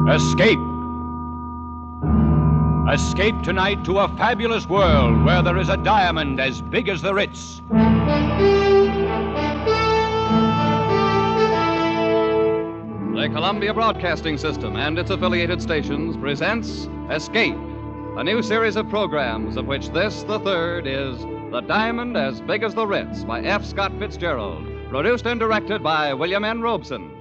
Escape. Escape tonight to a fabulous world where there is a diamond as big as the Ritz. The Columbia Broadcasting System and its affiliated stations presents Escape, a new series of programs of which this, the third, is The Diamond as Big as the Ritz by F. Scott Fitzgerald, produced and directed by William N. Robeson.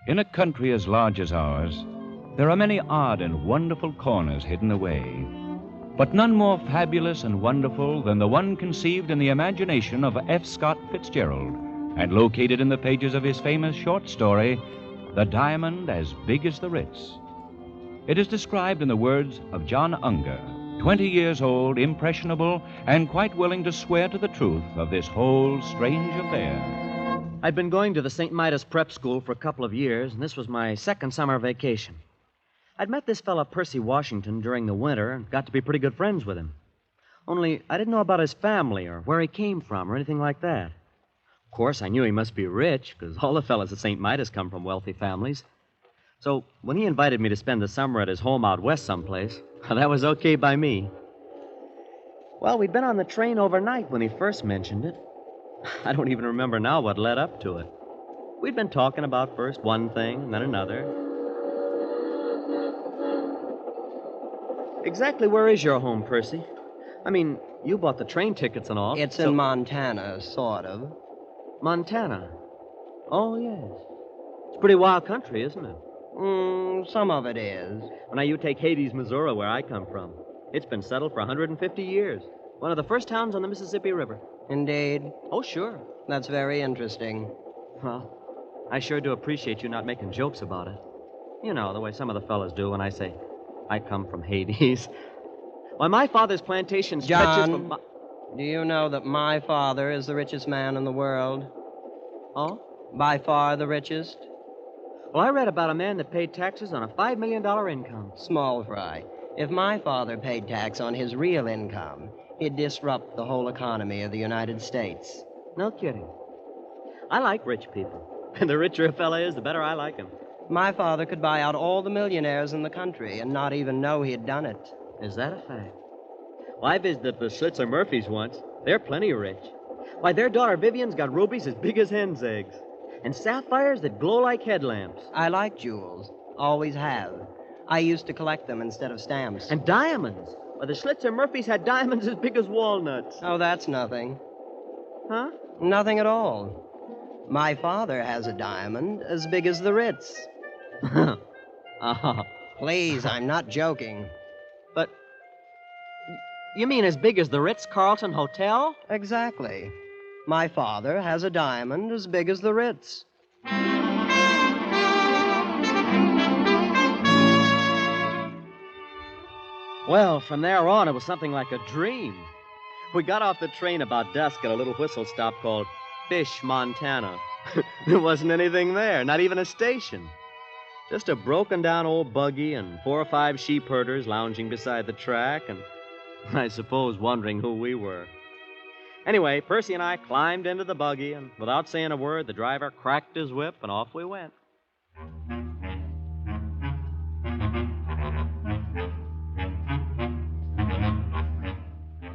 In a country as large as ours, there are many odd and wonderful corners hidden away, but none more fabulous and wonderful than the one conceived in the imagination of F. Scott Fitzgerald and located in the pages of his famous short story, The Diamond as Big as the Ritz. It is described in the words of John Unger, 20 years old, impressionable, and quite willing to swear to the truth of this whole strange affair. I'd been going to the St. Midas Prep School for a couple of years, and this was my second summer vacation. I'd met this fellow Percy Washington during the winter and got to be pretty good friends with him. Only I didn't know about his family or where he came from or anything like that. Of course, I knew he must be rich, because all the fellas at St. Midas come from wealthy families. So when he invited me to spend the summer at his home out west someplace, that was okay by me. Well, we'd been on the train overnight when he first mentioned it. I don't even remember now what led up to it. We'd been talking about first one thing and then another. Exactly where is your home, Percy? I mean, you bought the train tickets and all. It's in Montana, sort of. Montana? Oh, yes. It's pretty wild country, isn't it? Some of it is. Well, now, you take Hades, Missouri, where I come from. It's been settled for 150 years. One of the first towns on the Mississippi River. Indeed. Oh, sure. That's very interesting. Well, I sure do appreciate you not making jokes about it. You know, the way some of the fellas do when I say, I come from Hades. Why, my father's plantation stretches from... John, do you know that my father is the richest man in the world? Oh? By far the richest? Well, I read about a man that paid taxes on a $5 million income. Small fry. If my father paid tax on his real income, it'd disrupt the whole economy of the United States. No kidding. I like rich people. And the richer a fella is, the better I like him. My father could buy out all the millionaires in the country and not even know he'd done it. Is that a fact? Well, I visited the Schlitzer Murphys once. They're plenty rich. Why, their daughter Vivian's got rubies as big as hen's eggs. And sapphires that glow like headlamps. I like jewels. Always have. I used to collect them instead of stamps. And diamonds. Why, the Schlitzer Murphys had diamonds as big as walnuts. Oh, that's nothing. Huh? Nothing at all. My father has a diamond as big as the Ritz. Please, I'm not joking. But you mean as big as the Ritz-Carlton Hotel? Exactly. My father has a diamond as big as the Ritz. Well, from there on, it was something like a dream. We got off the train about dusk at a little whistle stop called Fish, Montana. There wasn't anything there, not even a station. Just a broken-down old buggy and 4 or 5 sheep herders lounging beside the track and, I suppose, wondering who we were. Anyway, Percy and I climbed into the buggy, and without saying a word, the driver cracked his whip, and off we went.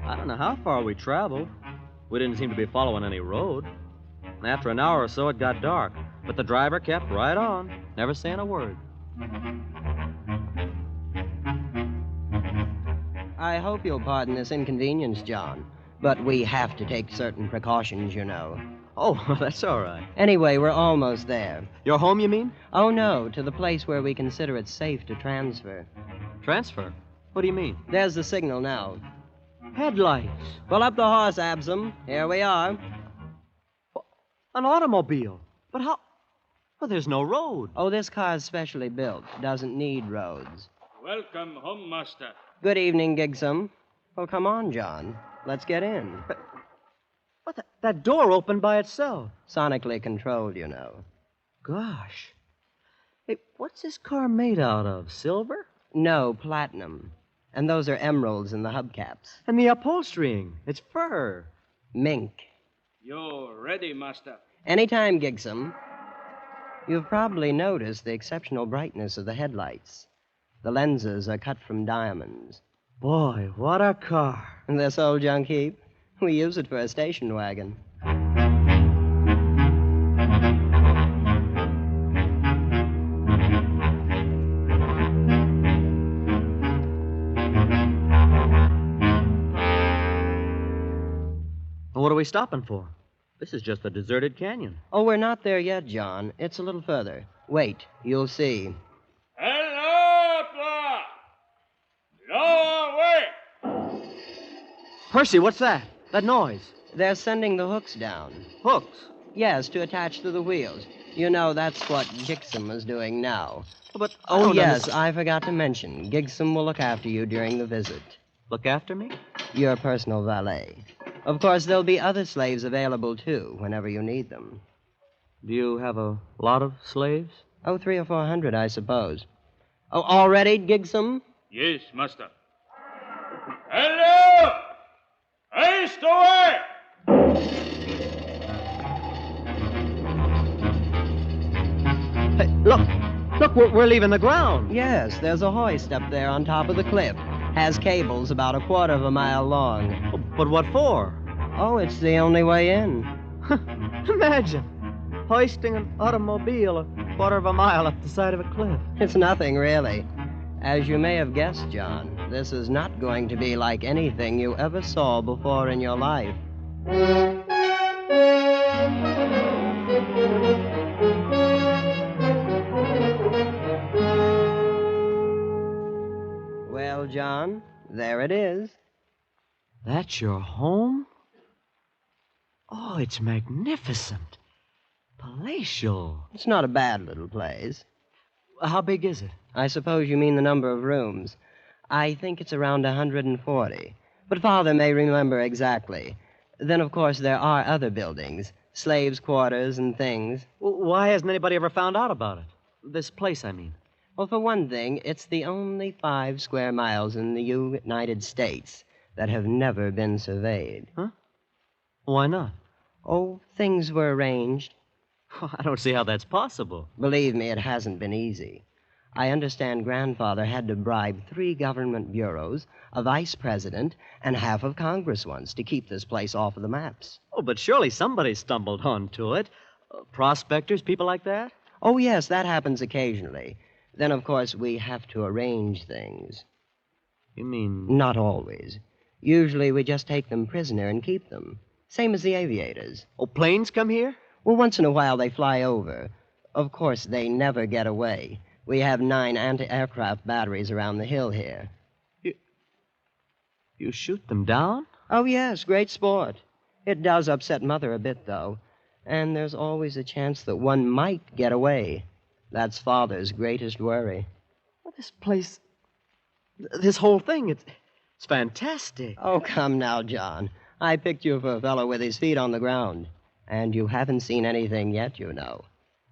I don't know how far we traveled. We didn't seem to be following any road. And after an hour or so, it got dark, but the driver kept right on, never saying a word. I hope you'll pardon this inconvenience, John, but we have to take certain precautions, you know. Oh, that's all right. Anyway, we're almost there. Your home, you mean? Oh, no, to the place where we consider it safe to transfer. Transfer? What do you mean? There's the signal now. Headlights. Pull up the horse, Absam. Here we are. An automobile. But how? Well, there's no road. Oh, this car's specially built. Doesn't need roads. Welcome home, master. Good evening, Gigsum. Well, come on, John. Let's get in. But that door opened by itself. Sonically controlled, you know. Gosh. Hey, what's this car made out of? Silver? No, platinum. And those are emeralds in the hubcaps. And the upholstering. It's fur. Mink. You're ready, master. Anytime, Gigsum. You've probably noticed the exceptional brightness of the headlights. The lenses are cut from diamonds. Boy, what a car. This old junk heap, we use it for a station wagon. What are we stopping for? This is just a deserted canyon. Oh, we're not there yet, John. It's a little further. Wait, you'll see. Hello, Clark! Lower away! Percy, what's that? That noise. They're sending the hooks down. Hooks. Yes, to attach to the wheels. You know, that's what Gigsum is doing now. But Oh, yes, I forgot to mention. Gigsum will look after you during the visit. Look after me? Your personal valet. Of course, there'll be other slaves available, too, whenever you need them. Do you have a lot of slaves? Oh, 300 or 400, I suppose. Oh, all ready, Gigsum? Yes, master. Hello! Haste away! Hey, look! Look, we're leaving the ground. Yes, there's a hoist up there on top of the cliff. Has cables about 1/4 of a mile long. But what for? Oh, it's the only way in. Imagine hoisting an automobile 1/4 of a mile up the side of a cliff. It's nothing, really. As you may have guessed, John, this is not going to be like anything you ever saw before in your life. Well, John, there it is. That's your home? Oh, it's magnificent. Palatial. It's not a bad little place. How big is it? I suppose you mean the number of rooms. I think it's around 140. But Father may remember exactly. Then, of course, there are other buildings. Slaves' quarters and things. Why hasn't anybody ever found out about it? This place, I mean. Well, for one thing, it's the only 5 square miles in the United States that have never been surveyed. Huh? Why not? Oh, things were arranged. I don't see how that's possible. Believe me, it hasn't been easy. I understand Grandfather had to bribe 3 government bureaus, a vice president, and half of Congress once to keep this place off of the maps. Oh, but surely somebody stumbled onto it. Prospectors, people like that? Oh, yes, that happens occasionally. Then, of course, we have to arrange things. You mean... Not always. Usually we just take them prisoner and keep them. Same as the aviators. Oh, planes come here? Well, once in a while they fly over. Of course, they never get away. We have 9 anti-aircraft batteries around the hill here. You shoot them down? Oh, yes, great sport. It does upset Mother a bit, though. And there's always a chance that one might get away. That's Father's greatest worry. Well, this place... This whole thing, it's fantastic. Oh, come now, John. I picked you for a fellow with his feet on the ground. And you haven't seen anything yet, you know.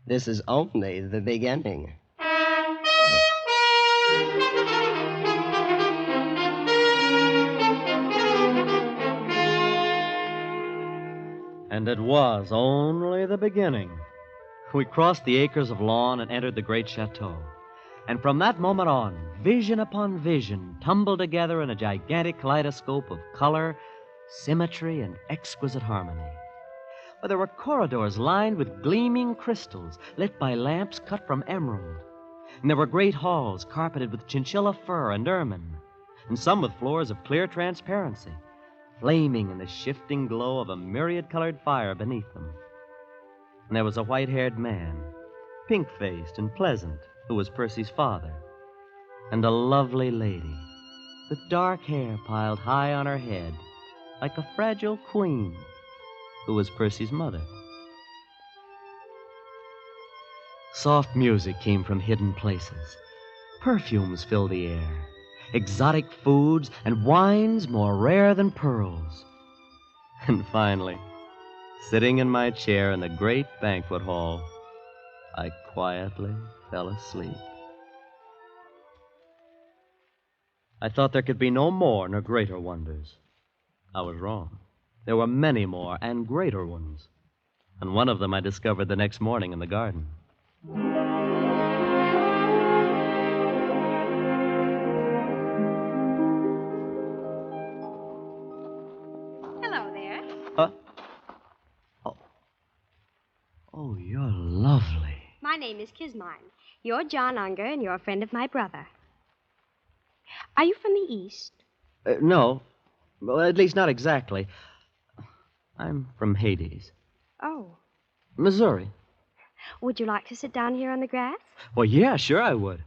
This is only the beginning. And it was only the beginning. We crossed the acres of lawn and entered the great chateau. And from that moment on, vision upon vision tumbled together in a gigantic kaleidoscope of color, symmetry, and exquisite harmony. Where there were corridors lined with gleaming crystals, lit by lamps cut from emerald. And there were great halls carpeted with chinchilla fur and ermine, and some with floors of clear transparency, flaming in the shifting glow of a myriad-colored fire beneath them. And there was a white-haired man, pink-faced and pleasant, who was Percy's father, and a lovely lady with dark hair piled high on her head like a fragile queen, who was Percy's mother. Soft music came from hidden places. Perfumes filled the air, exotic foods, and wines more rare than pearls. And finally, sitting in my chair in the great banquet hall, I quietly fell asleep. I thought there could be no more nor greater wonders. I was wrong. There were many more and greater ones. And one of them I discovered the next morning in the garden. Hello there. Huh? Oh, you're lovely. My name is Kismine. You're John Unger, and you're a friend of my brother. Are you from the East? No. Well, at least not exactly. I'm from Hades. Oh. Missouri. Would you like to sit down here on the grass? Well, yeah, sure I would.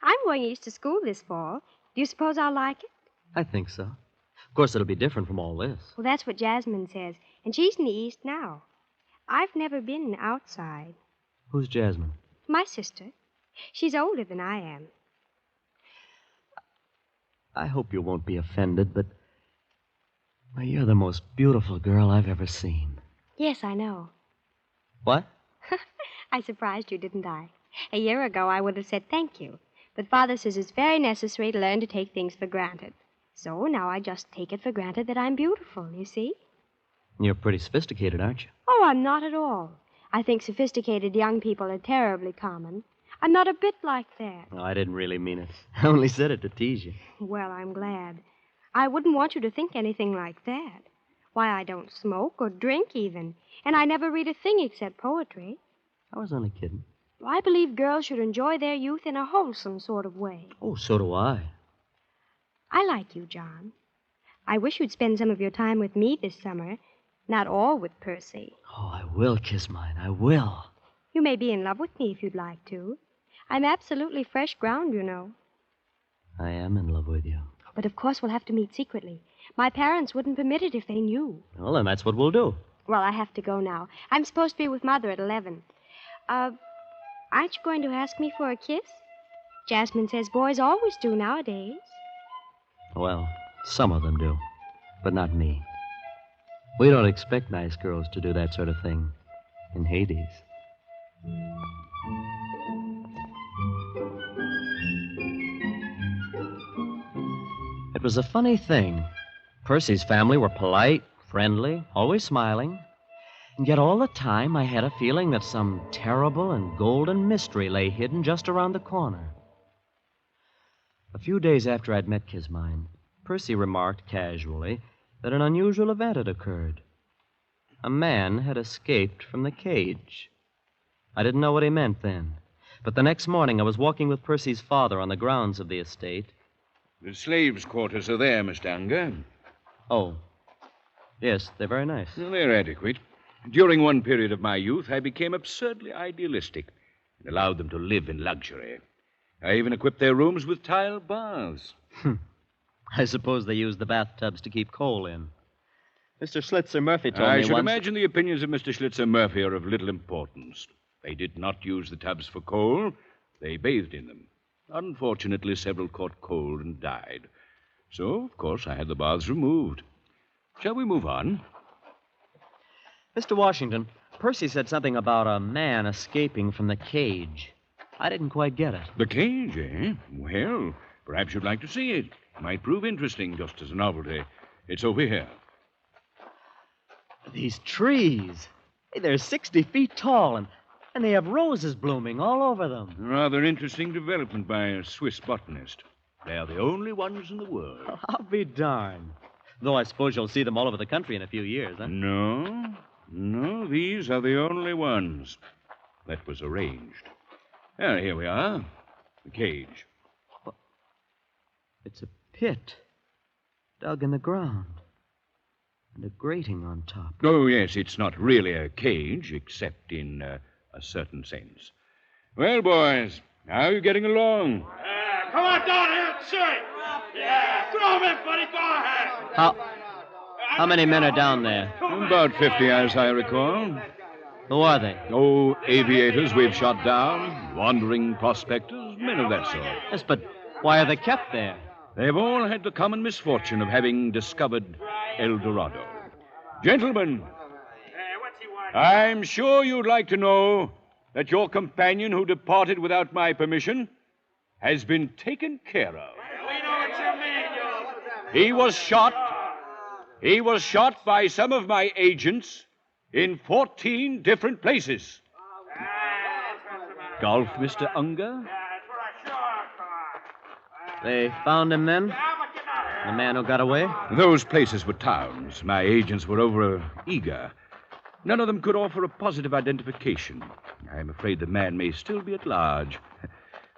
I'm going east to school this fall. Do you suppose I'll like it? I think so. Of course, it'll be different from all this. Well, that's what Jasmine says, and she's in the East now. I've never been outside. Who's Jasmine? My sister. She's older than I am. I hope you won't be offended, but well, you're the most beautiful girl I've ever seen. Yes, I know. What? I surprised you, didn't I? A year ago, I would have said thank you. But Father says it's very necessary to learn to take things for granted. So now I just take it for granted that I'm beautiful, you see? You're pretty sophisticated, aren't you? Oh, I'm not at all. I think sophisticated young people are terribly common. I'm not a bit like that. No, I didn't really mean it. I only said it to tease you. Well, I'm glad. I wouldn't want you to think anything like that. Why, I don't smoke or drink even. And I never read a thing except poetry. I was only kidding. I believe girls should enjoy their youth in a wholesome sort of way. Oh, so do I. I like you, John. I wish you'd spend some of your time with me this summer, not all with Percy. Oh, I will, Kismine. I will. You may be in love with me if you'd like to. I'm absolutely fresh ground, you know. I am in love with you. But of course we'll have to meet secretly. My parents wouldn't permit it if they knew. Well, then that's what we'll do. Well, I have to go now. I'm supposed to be with Mother at 11. Aren't you going to ask me for a kiss? Jasmine says boys always do nowadays. Well, some of them do, but not me. We don't expect nice girls to do that sort of thing in Hades. It was a funny thing. Percy's family were polite, friendly, always smiling. And yet all the time I had a feeling that some terrible and golden mystery lay hidden just around the corner. A few days after I'd met Kismine, Percy remarked casually that an unusual event had occurred. A man had escaped from the cage. I didn't know what he meant then. But the next morning I was walking with Percy's father on the grounds of the estate. The slaves' quarters are there, Mr. Unger. Oh, yes, they're very nice. Well, they're adequate. During one period of my youth, I became absurdly idealistic and allowed them to live in luxury. I even equipped their rooms with tile baths. I suppose they use the bathtubs to keep coal in. Mr. Schlitzer Murphy told me I should once... imagine the opinions of Mr. Schlitzer Murphy are of little importance. They did not use the tubs for coal. They bathed in them. Unfortunately, several caught cold and died. So, of course, I had the baths removed. Shall we move on? Mr. Washington, Percy said something about a man escaping from the cage. I didn't quite get it. The cage, eh? Well, perhaps you'd like to see it. It might prove interesting, just as a novelty. It's over here. These trees. Hey, they're 60 feet tall, and they have roses blooming all over them. Rather interesting development by a Swiss botanist. They are the only ones in the world. I'll be darned. Though I suppose you'll see them all over the country in a few years, huh? No, these are the only ones. That was arranged. Here we are. The cage. It's a pit dug in the ground. And a grating on top. Oh, yes, it's not really a cage, except in a certain sense. Well, boys, how are you getting along? Come on down here and see. Yeah, throw him in, buddy. Go ahead. How many men are down there? About 50, as I recall. Who are they? Oh, aviators we've shot down, wandering prospectors, men of that sort. Yes, but why are they kept there? They've all had the common misfortune of having discovered El Dorado. Gentlemen, I'm sure you'd like to know that your companion who departed without my permission has been taken care of. We know what you mean, He was shot He was shot by some of my agents in 14 different places. Golf, Mr. Unger? They found him then? The man who got away? Those places were towns. My agents were over eager. None of them could offer a positive identification. I'm afraid the man may still be at large.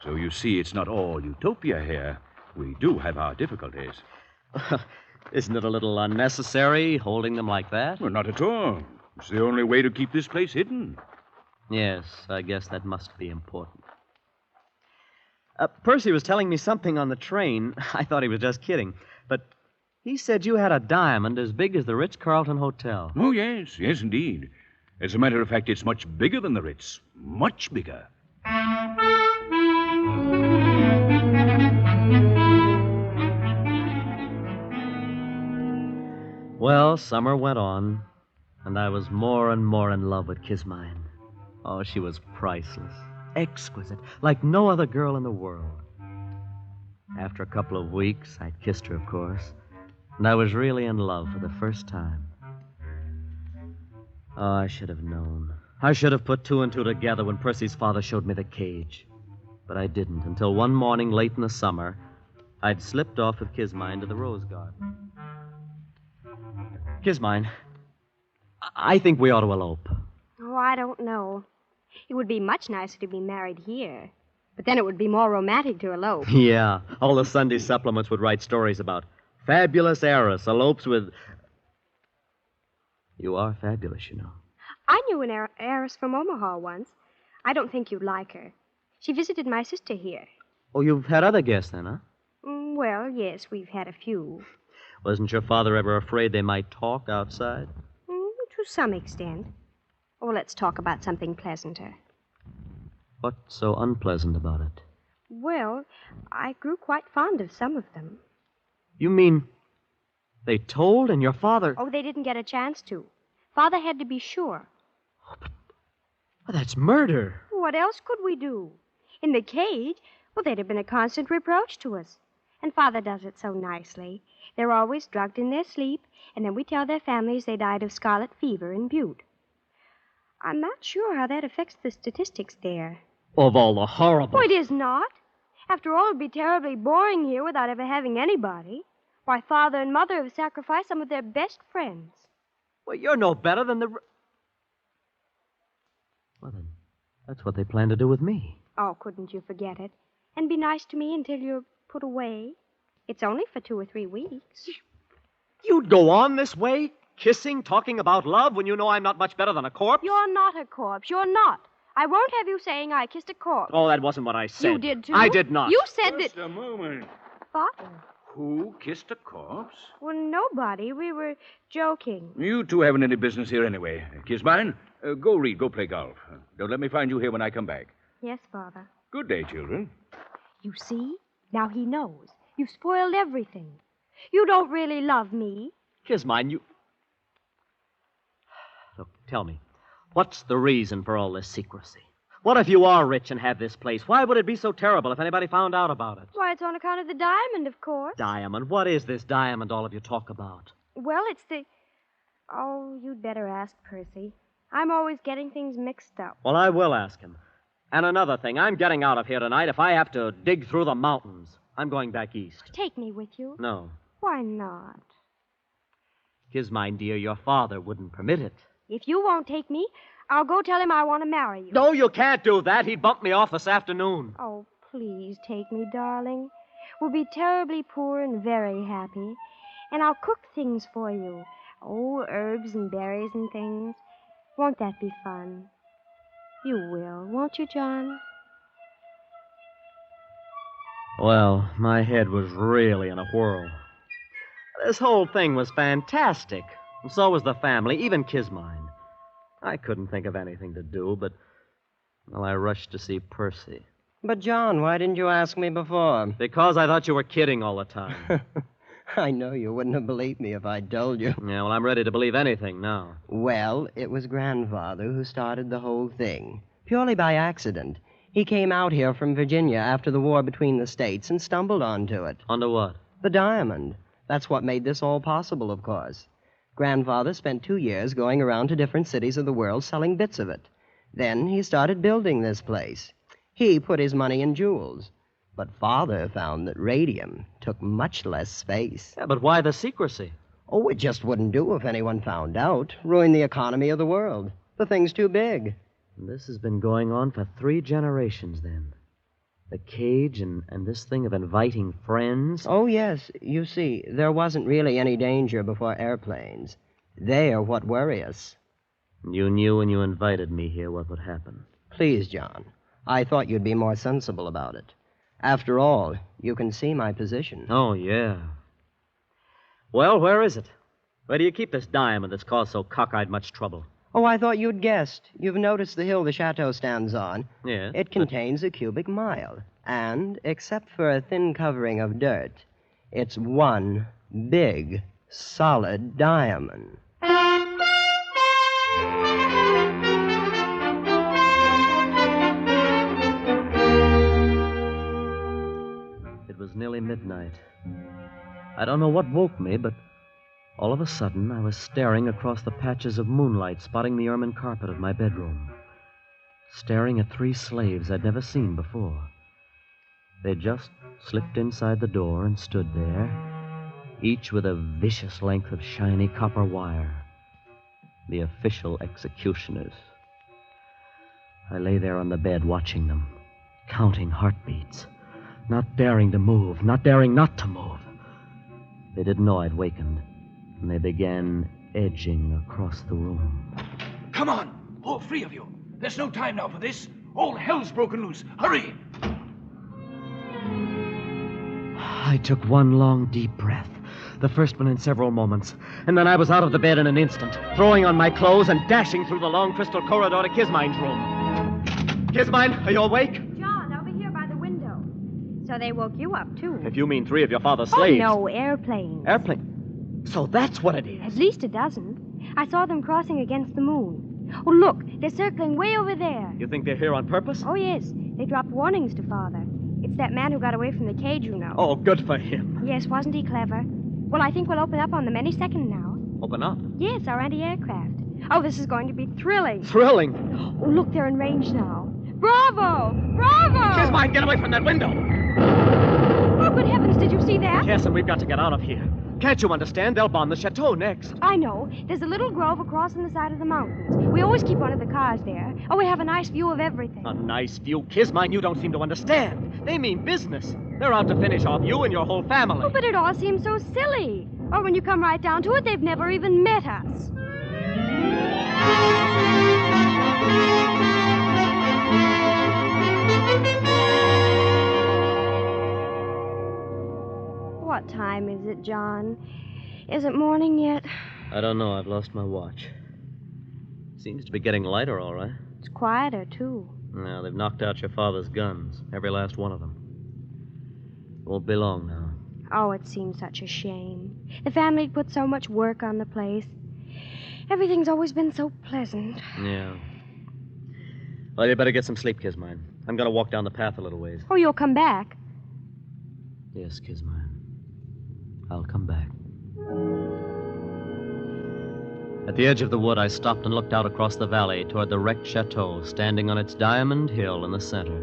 So you see, it's not all utopia here. We do have our difficulties. Isn't it a little unnecessary holding them like that? Well, not at all. It's the only way to keep this place hidden. Yes, I guess that must be important. Percy was telling me something on the train. I thought he was just kidding. But he said you had a diamond as big as the Ritz-Carlton Hotel. Oh, yes, indeed. As a matter of fact, it's much bigger than the Ritz. Much bigger. Well, summer went on, and I was more and more in love with Kismine. Oh, she was priceless, exquisite, like no other girl in the world. After a couple of weeks, I'd kissed her, of course, and I was really in love for the first time. Oh, I should have known. I should have put two and two together when Percy's father showed me the cage. But I didn't until one morning late in the summer, I'd slipped off with Kismine to the rose garden. Kismine, I think we ought to elope. Oh, I don't know. It would be much nicer to be married here. But then it would be more romantic to elope. Yeah, all the Sunday supplements would write stories about fabulous heiress elopes with... You are fabulous, you know. I knew an heiress from Omaha once. I don't think you'd like her. She visited my sister here. Oh, you've had other guests then, huh? Well, yes, we've had a few. Wasn't your father ever afraid they might talk outside? To some extent. Oh, let's talk about something pleasanter. What's so unpleasant about it? Well, I grew quite fond of some of them. You mean they told and your father... Oh, they didn't get a chance to. Father had to be sure. Oh, but that's murder. What else could we do? In the cage, well, they'd have been a constant reproach to us. And Father does it so nicely. They're always drugged in their sleep, and then we tell their families they died of scarlet fever in Butte. I'm not sure how that affects the statistics there. Of all the horrible... Oh, it is not. After all, it'd be terribly boring here without ever having anybody. Why, Father and Mother have sacrificed some of their best friends. Well, you're no better than the... Well, then, that's what they plan to do with me. Oh, couldn't you forget it? And be nice to me until you're put away. It's only for 2 or 3 weeks. You'd go on this way, kissing, talking about love, when you know I'm not much better than a corpse? You're not a corpse. You're not. I won't have you saying I kissed a corpse. Oh, that wasn't what I said. You did, too. I did not. You said Just that... a moment. Father. Who kissed a corpse? Well, nobody. We were joking. You two haven't any business here anyway. Kismine, go read, go play golf. Don't let me find you here when I come back. Yes, Father. Good day, children. You see? Now he knows. You've spoiled everything. You don't really love me. Kismine, you... Look, tell me, what's the reason for all this secrecy? What if you are rich and have this place? Why would it be so terrible if anybody found out about it? Why, it's on account of the diamond, of course. Diamond? What is this diamond all of you talk about? Well, it's the... Oh, you'd better ask Percy. I'm always getting things mixed up. Well, I will ask him. And another thing, I'm getting out of here tonight if I have to dig through the mountains. I'm going back east. Take me with you. No. Why not? Kismine, dear, your father wouldn't permit it. If you won't take me, I'll go tell him I want to marry you. No, you can't do that. He'd bump me off this afternoon. Oh, please take me, darling. We'll be terribly poor and very happy. And I'll cook things for you. Oh, herbs and berries and things. Won't that be fun? You will, won't you, John? Well, my head was really in a whirl. This whole thing was fantastic. And so was the family, even Kismine. I couldn't think of anything to do, but... Well, I rushed to see Percy. But, John, why didn't you ask me before? Because I thought you were kidding all the time. I know you wouldn't have believed me if I'd told you. Yeah, well, I'm ready to believe anything now. Well, it was Grandfather who started the whole thing. Purely by accident. He came out here from Virginia after the war between the states and stumbled onto it. Onto what? The diamond. That's what made this all possible, of course. Grandfather spent 2 years going around to different cities of the world selling bits of it. Then he started building this place. He put his money in jewels. But Father found that radium took much less space. Yeah, but why the secrecy? Oh, it just wouldn't do if anyone found out. Ruin the economy of the world. The thing's too big. This has been going on for 3 generations, then. The cage and this thing of inviting friends. Oh, yes. You see, there wasn't really any danger before airplanes. They are what worry us. You knew when you invited me here what would happen. Please, John. I thought you'd be more sensible about it. After all, you can see my position. Oh, yeah. Well, where is it? Where do you keep this diamond that's caused so cockeyed much trouble? Oh, I thought you'd guessed. You've noticed the hill the chateau stands on. Yes. It contains a cubic mile. And, except for a thin covering of dirt, it's one big, solid diamond. It was nearly midnight. I don't know what woke me, but all of a sudden I was staring across the patches of moonlight spotting the ermine carpet of my bedroom. Staring at 3 slaves I'd never seen before. They just slipped inside the door and stood there, each with a vicious length of shiny copper wire. The official executioners. I lay there on the bed watching them, counting heartbeats, not daring to move, not daring not to move. They didn't know I'd wakened, and they began edging across the room. Come on, all 3 of you. There's no time now for this. All hell's broken loose. Hurry! I took one long, deep breath, the first one in several moments, and then I was out of the bed in an instant, throwing on my clothes and dashing through the long crystal corridor to Kismine's room. Kismine, are you awake? John, over here by the window. So they woke you up, too. If you mean 3 of your father's slaves. Oh, no, airplanes. Airplane? So that's what it is. At least a dozen. I saw them crossing against the moon. Oh, look, they're circling way over there. You think they're here on purpose? Oh, yes. They dropped warnings to Father. It's that man who got away from the cage, you know. Oh, good for him. Yes, wasn't he clever? Well, I think we'll open up on them any second now. Open up? Yes, our anti-aircraft. Oh, this is going to be thrilling. Thrilling. Oh, look, they're in range now. Bravo! Bravo! Kismine, get away from that window! Oh, good heavens, did you see that? Yes, and we've got to get out of here. Can't you understand? They'll bomb the chateau next. I know. There's a little grove across on the side of the mountains. We always keep one of the cars there. Oh, we have a nice view of everything. A nice view? Kismine, you don't seem to understand. They mean business. They're out to finish off you and your whole family. Oh, but it all seems so silly. Oh, when you come right down to it, they've never even met us. What time is it, John? Is it morning yet? I don't know. I've lost my watch. Seems to be getting lighter, all right. It's quieter, too. Now, they've knocked out your father's guns. Every last one of them. Won't be long now. Oh, it seems such a shame. The family'd put so much work on the place. Everything's always been so pleasant. Yeah. Well, you better get some sleep, Kismine. I'm going to walk down the path a little ways. Oh, you'll come back? Yes, Kismine. I'll come back. At the edge of the wood, I stopped and looked out across the valley toward the wrecked chateau standing on its diamond hill in the center.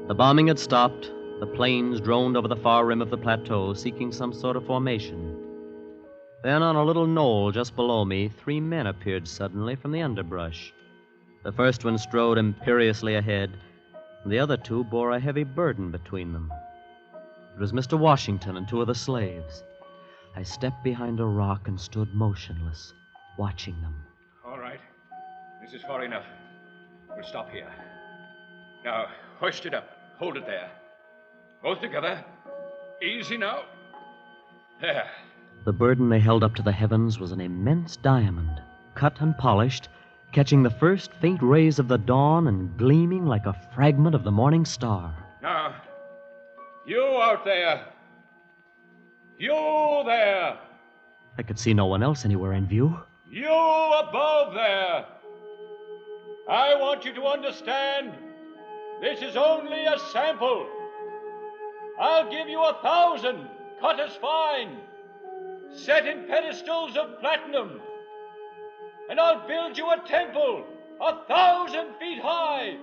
The bombing had stopped. The planes droned over the far rim of the plateau, seeking some sort of formation. Then, on a little knoll just below me, 3 men appeared suddenly from the underbrush. The first one strode imperiously ahead, and the other 2 bore a heavy burden between them. It was Mr. Washington and 2 of the slaves. I stepped behind a rock and stood motionless, watching them. All right. This is far enough. We'll stop here. Now, hoist it up. Hold it there. Both together. Easy now. There. The burden they held up to the heavens was an immense diamond, cut and polished, catching the first faint rays of the dawn and gleaming like a fragment of the morning star. Now, you out there. You there. I could see no one else anywhere in view. You above there. I want you to understand, this is only a sample. I'll give you 1,000, cut as fine. set in pedestals of platinum. And I'll build you a temple 1,000 feet high,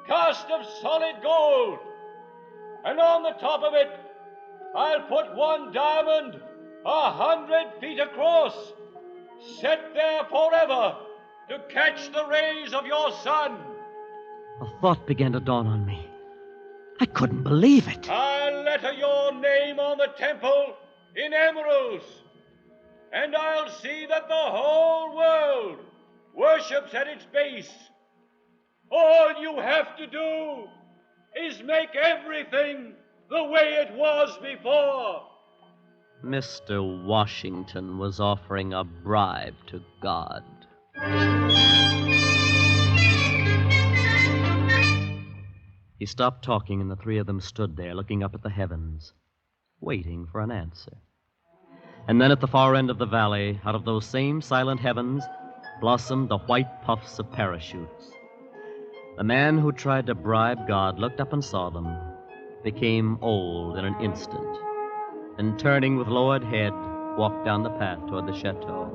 cast of solid gold. And on the top of it, I'll put one diamond 100 feet across, set there forever to catch the rays of your sun. A thought began to dawn on me. I couldn't believe it. I'll letter your name on the temple in emeralds, and I'll see that the whole world worships at its base. All you have to do is make everything the way it was before. Mr. Washington was offering a bribe to God. He stopped talking, and the three of them stood there, looking up at the heavens, waiting for an answer. And then at the far end of the valley, out of those same silent heavens, blossomed the white puffs of parachutes. The man who tried to bribe God looked up and saw them, became old in an instant, and turning with lowered head, walked down the path toward the chateau.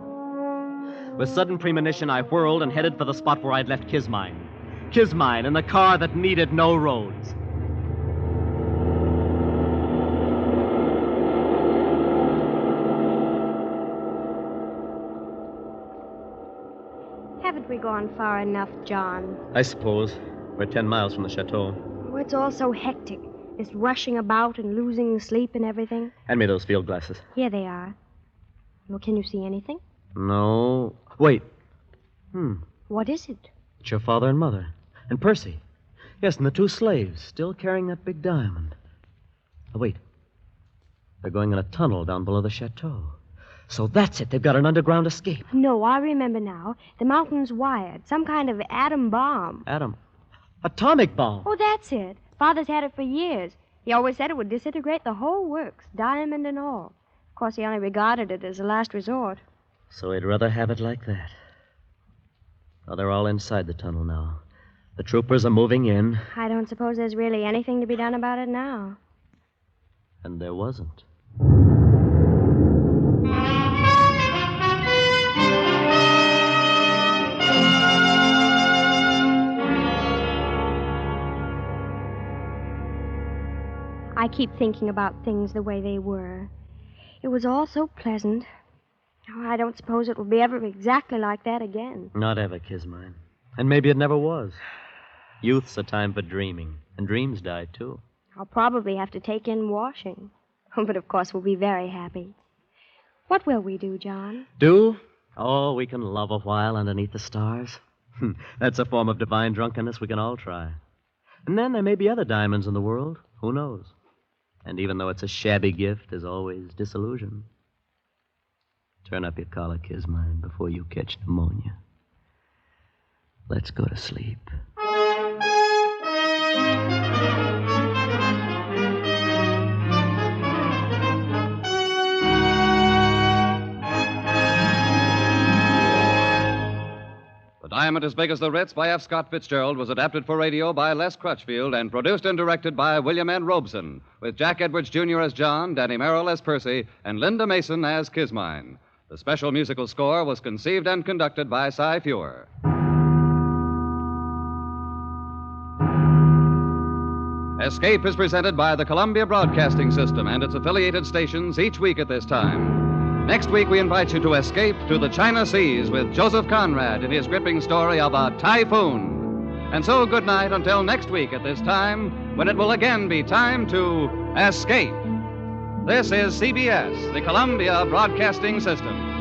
With sudden premonition, I whirled and headed for the spot where I'd left Kismine. Kismine in the car that needed no roads. Haven't we gone far enough, John? I suppose. We're 10 miles from the chateau. Oh, it's all so hectic. This rushing about and losing sleep and everything. Hand me those field glasses. Here they are. Well, can you see anything? No. Wait. What is it? It's your father and mother. And Percy. Yes, and the two slaves, still carrying that big diamond. Oh, wait. They're going in a tunnel down below the chateau. So that's it. They've got an underground escape. No, I remember now. The mountain's wired. Some kind of atom bomb. Atomic bomb. Oh, that's it. Father's had it for years. He always said it would disintegrate the whole works, diamond and all. Of course, he only regarded it as a last resort. So he'd rather have it like that. Well, they're all inside the tunnel now. The troopers are moving in. I don't suppose there's really anything to be done about it now. And there wasn't. I keep thinking about things the way they were. It was all so pleasant. Oh, I don't suppose it will be ever exactly like that again. Not ever, Kismine. And maybe it never was. Youth's a time for dreaming, and dreams die, too. I'll probably have to take in washing. But, of course, we'll be very happy. What will we do, John? Do? Oh, we can love a while underneath the stars. That's a form of divine drunkenness we can all try. And then there may be other diamonds in the world. Who knows? And even though it's a shabby gift, there's always disillusion. Turn up your collar, Kismine, before you catch pneumonia. Let's go to sleep. The Diamond as Big as the Ritz by F. Scott Fitzgerald was adapted for radio by Les Crutchfield and produced and directed by William N. Robeson, with Jack Edwards Jr. as John, Danny Merrill as Percy, and Linda Mason as Kismine. The special musical score was conceived and conducted by Cy Feuer. Escape is presented by the Columbia Broadcasting System and its affiliated stations each week at this time. Next week, we invite you to escape to the China Seas with Joseph Conrad in his gripping story of a typhoon. And so, good night until next week at this time, when it will again be time to escape. This is CBS, the Columbia Broadcasting System.